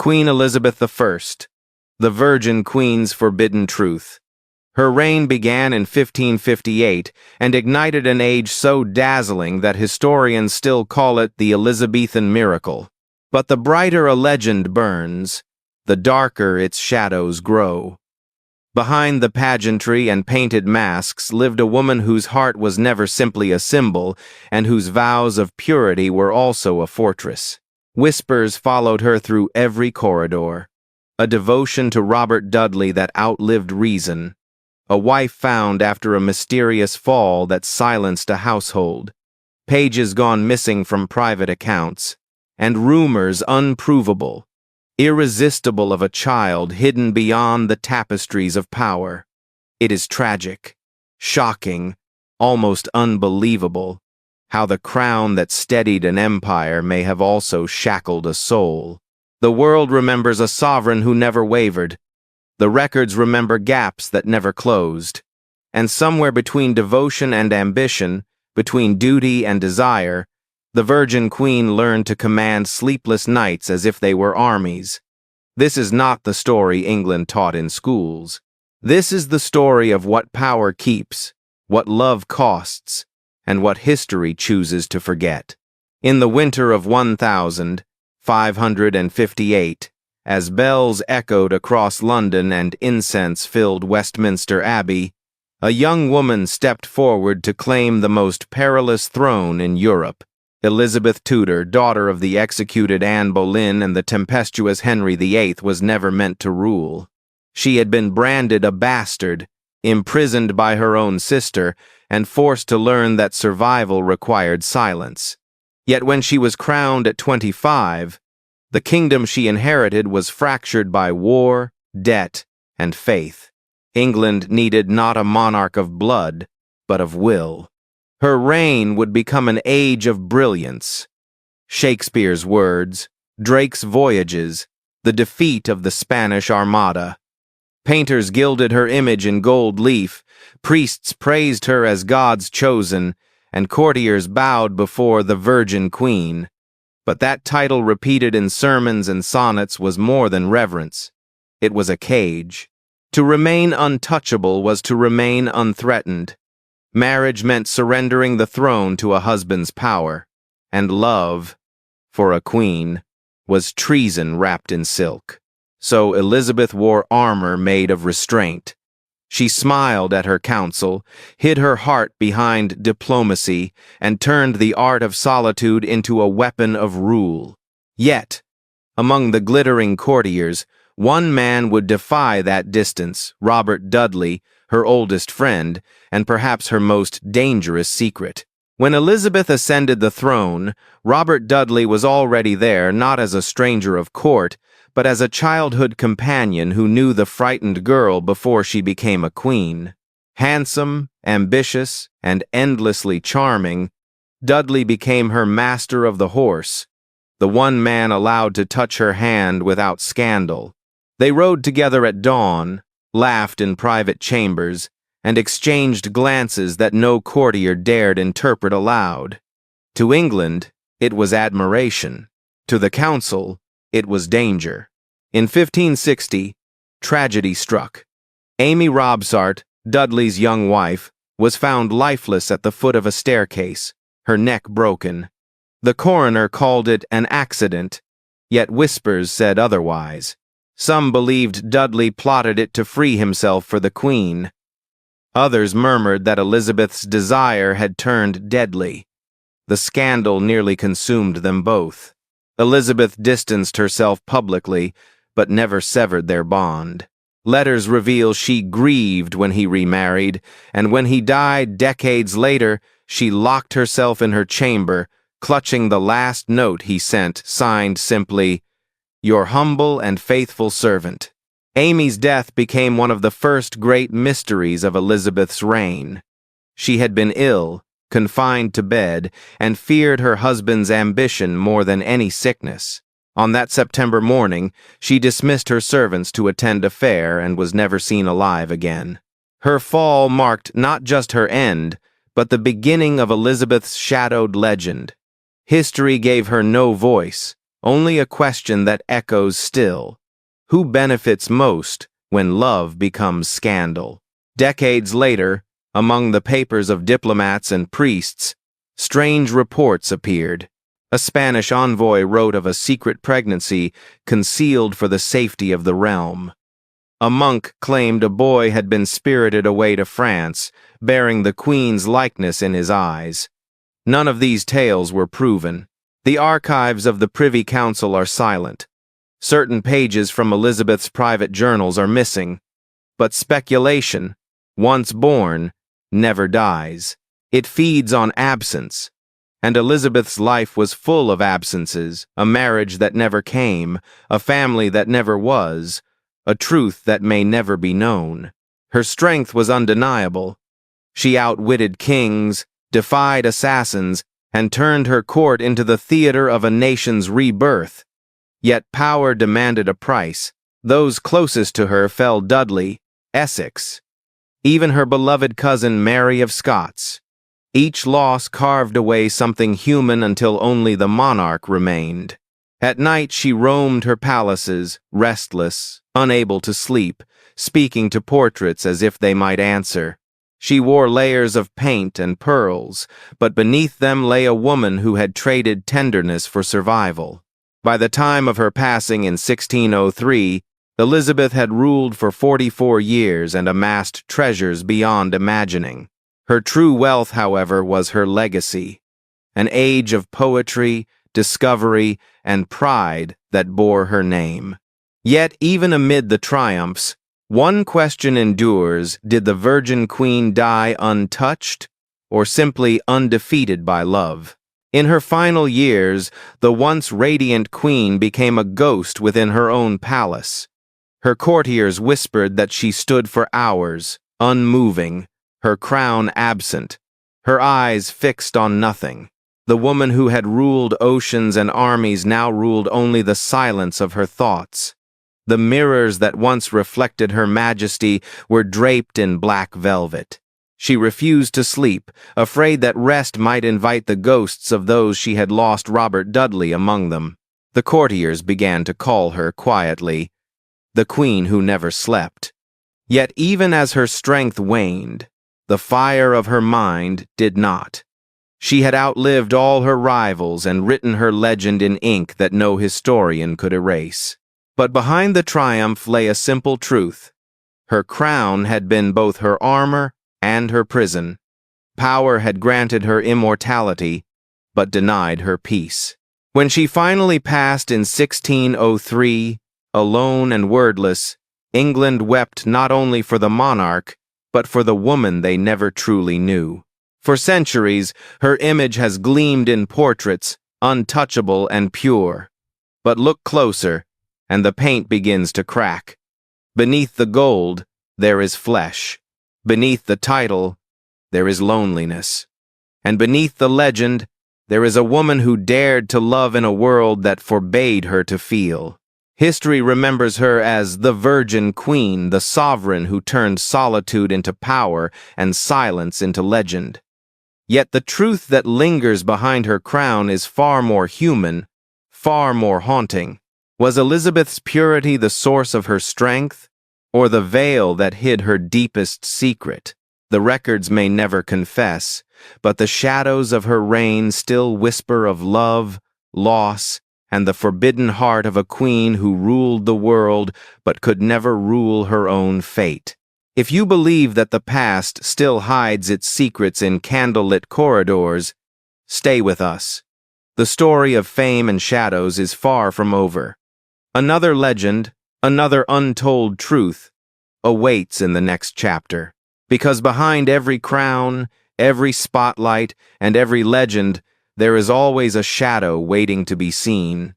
Queen Elizabeth I, the Virgin Queen's forbidden truth. Her reign began in 1558 and ignited an age so dazzling that historians still call it the Elizabethan miracle. But the brighter a legend burns, the darker its shadows grow. Behind the pageantry and painted masks lived a woman whose heart was never simply a symbol and whose vows of purity were also a fortress. Whispers followed her through every corridor. A devotion to Robert Dudley that outlived reason. A wife found after a mysterious fall that silenced a household. Pages gone missing from private accounts. And rumors unprovable, irresistible of a child hidden beyond the tapestries of power. It is tragic, shocking, almost unbelievable, how the crown that steadied an empire may have also shackled a soul. The world remembers a sovereign who never wavered. The records remember gaps that never closed. And somewhere between devotion and ambition, between duty and desire, the Virgin Queen learned to command sleepless nights as if they were armies. This is not the story England taught in schools. This is the story of what power keeps, what love costs, and what history chooses to forget. In the winter of 1558, as bells echoed across London and incense filled Westminster Abbey, a young woman stepped forward to claim the most perilous throne in Europe. Elizabeth Tudor, daughter of the executed Anne Boleyn and the tempestuous Henry VIII, was never meant to rule. She had been branded a bastard, imprisoned by her own sister, and forced to learn that survival required silence. Yet when she was crowned at 25, the kingdom she inherited was fractured by war, debt, and faith. England needed not a monarch of blood, but of will. Her reign would become an age of brilliance. Shakespeare's words, Drake's voyages, the defeat of the Spanish Armada. Painters gilded her image in gold leaf, priests praised her as God's chosen, and courtiers bowed before the Virgin Queen. But that title repeated in sermons and sonnets was more than reverence. It was a cage. To remain untouchable was to remain unthreatened. Marriage meant surrendering the throne to a husband's power, and love, for a queen, was treason wrapped in silk. So Elizabeth wore armor made of restraint. She smiled at her council, hid her heart behind diplomacy, and turned the art of solitude into a weapon of rule. Yet, among the glittering courtiers, one man would defy that distance, Robert Dudley, her oldest friend, and perhaps her most dangerous secret. When Elizabeth ascended the throne, Robert Dudley was already there, not as a stranger of court, but as a childhood companion who knew the frightened girl before she became a queen. Handsome, ambitious, and endlessly charming, Dudley became her master of the horse, the one man allowed to touch her hand without scandal. They rode together at dawn, laughed in private chambers, and exchanged glances that no courtier dared interpret aloud. To England, it was admiration. To the council, it was danger. In 1560, tragedy struck. Amy Robsart, Dudley's young wife, was found lifeless at the foot of a staircase, her neck broken. The coroner called it an accident, yet whispers said otherwise. Some believed Dudley plotted it to free himself for the Queen. Others murmured that Elizabeth's desire had turned deadly. The scandal nearly consumed them both. Elizabeth distanced herself publicly, but never severed their bond. Letters reveal she grieved when he remarried, and when he died decades later, she locked herself in her chamber, clutching the last note he sent, signed simply, "Your humble and faithful servant." Amy's death became one of the first great mysteries of Elizabeth's reign. She had been ill, confined to bed, and feared her husband's ambition more than any sickness. On that September morning, she dismissed her servants to attend a fair and was never seen alive again. Her fall marked not just her end, but the beginning of Elizabeth's shadowed legend. History gave her no voice, only a question that echoes still. Who benefits most when love becomes scandal? Decades later, among the papers of diplomats and priests, strange reports appeared. A Spanish envoy wrote of a secret pregnancy concealed for the safety of the realm. A monk claimed a boy had been spirited away to France, bearing the Queen's likeness in his eyes. None of these tales were proven. The archives of the Privy Council are silent. Certain pages from Elizabeth's private journals are missing. But speculation, once born, never dies. It feeds on absence. And Elizabeth's life was full of absences, a marriage that never came, a family that never was, a truth that may never be known. Her strength was undeniable. She outwitted kings, defied assassins, and turned her court into the theater of a nation's rebirth. Yet power demanded a price. Those closest to her fell Dudley, Essex, even her beloved cousin Mary of Scots. Each loss carved away something human until only the monarch remained. At night she roamed her palaces, restless, unable to sleep, speaking to portraits as if they might answer. She wore layers of paint and pearls, but beneath them lay a woman who had traded tenderness for survival. By the time of her passing in 1603, Elizabeth had ruled for 44 years and amassed treasures beyond imagining. Her true wealth, however, was her legacy, an age of poetry, discovery, and pride that bore her name. Yet, even amid the triumphs, one question endures: did the Virgin Queen die untouched, or simply undefeated by love? In her final years, the once radiant queen became a ghost within her own palace. Her courtiers whispered that she stood for hours, unmoving, her crown absent, her eyes fixed on nothing. The woman who had ruled oceans and armies now ruled only the silence of her thoughts. The mirrors that once reflected her majesty were draped in black velvet. She refused to sleep, afraid that rest might invite the ghosts of those she had lost, Robert Dudley among them. The courtiers began to call her quietly the queen who never slept. Yet even as her strength waned, the fire of her mind did not. She had outlived all her rivals and written her legend in ink that no historian could erase. But behind the triumph lay a simple truth. Her crown had been both her armor and her prison. Power had granted her immortality, but denied her peace. When she finally passed in 1603, alone and wordless, England wept not only for the monarch, but for the woman they never truly knew. For centuries, her image has gleamed in portraits, untouchable and pure. But look closer, and the paint begins to crack. Beneath the gold, there is flesh. Beneath the title, there is loneliness. And beneath the legend, there is a woman who dared to love in a world that forbade her to feel. History remembers her as the Virgin Queen, the sovereign who turned solitude into power and silence into legend. Yet the truth that lingers behind her crown is far more human, far more haunting. Was Elizabeth's purity the source of her strength, or the veil that hid her deepest secret? The records may never confess, but the shadows of her reign still whisper of love, loss, and the forbidden heart of a queen who ruled the world but could never rule her own fate. If you believe that the past still hides its secrets in candlelit corridors, stay with us. The story of fame and shadows is far from over. Another legend, another untold truth, awaits in the next chapter. Because behind every crown, every spotlight, and every legend, there is always a shadow waiting to be seen.